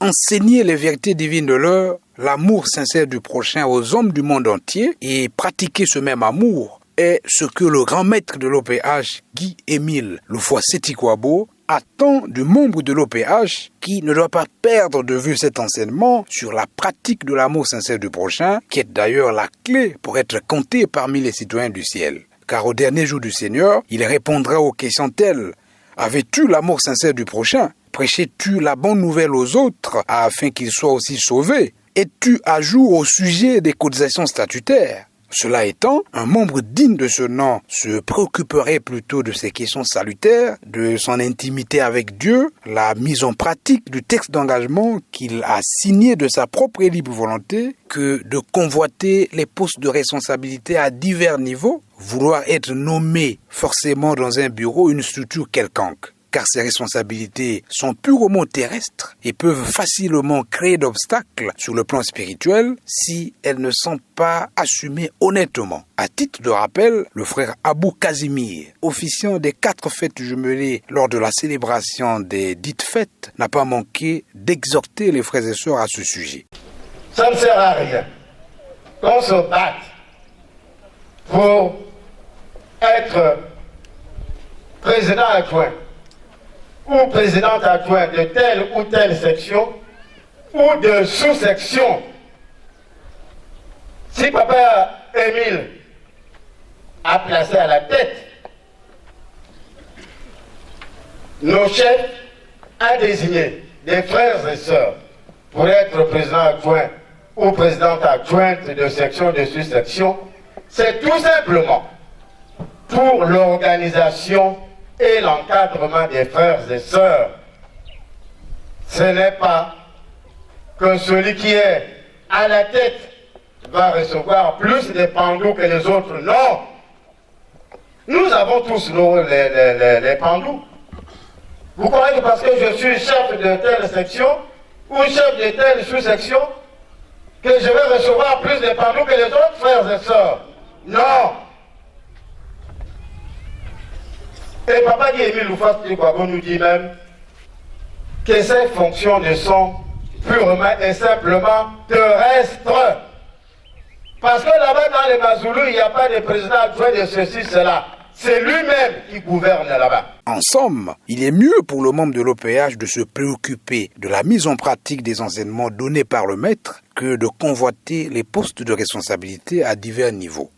enseigner les vérités divines de l'heure, l'amour sincère du prochain aux hommes du monde entier et pratiquer ce même amour est ce que le grand maître de l'OPH, Guy-Émile Loufoua-Seti-Kouabo, attend du membre de l'OPH qui ne doit pas perdre de vue cet enseignement sur la pratique de l'amour sincère du prochain, qui est d'ailleurs la clé pour être compté parmi les citoyens du ciel. Car au dernier jour du Seigneur, il répondra aux questions telles: avais-tu l'amour sincère du prochain? Prêchais-tu la bonne nouvelle aux autres afin qu'ils soient aussi sauvés? Es-tu à jour au sujet des cotisations statutaires? Cela étant, un membre digne de ce nom se préoccuperait plutôt de ces questions salutaires, de son intimité avec Dieu, la mise en pratique du texte d'engagement qu'il a signé de sa propre et libre volonté, que de convoiter les postes de responsabilité à divers niveaux, vouloir être nommé forcément dans un bureau ou une structure quelconque. Car ces responsabilités sont purement terrestres et peuvent facilement créer d'obstacles sur le plan spirituel si elles ne sont pas assumées honnêtement. À titre de rappel, le frère Abou Casimir, officiant des 4 fêtes jumelées lors de la célébration des dites fêtes, n'a pas manqué d'exhorter les frères et sœurs à ce sujet. Ça ne sert à rien qu'on se batte pour être président adjoint ou présidente adjointe de telle ou telle section ou de sous-section. Si Papa Émile a placé à la tête nos chefs, a désigné des frères et sœurs pour être président adjoint ou présidente adjointe de section, de sous-section, c'est tout simplement pour l'organisation et l'encadrement des frères et sœurs. Ce n'est pas que celui qui est à la tête va recevoir plus de pandous que les autres. Non! Nous avons tous les pandous. Vous croyez que parce que je suis chef de telle section ou chef de telle sous-section, que je vais recevoir plus de pandous que les autres frères et sœurs? Non! Et Papa Guy-Émile Loufoua-Seti-Kouabo nous dit même que ces fonctions ne sont purement et simplement terrestres. Parce que là-bas, dans les Mazoulous, il n'y a pas de président adjoint de ceci, cela. C'est lui-même qui gouverne là-bas. En somme, il est mieux pour le membre de l'OPH de se préoccuper de la mise en pratique des enseignements donnés par le maître que de convoiter les postes de responsabilité à divers niveaux.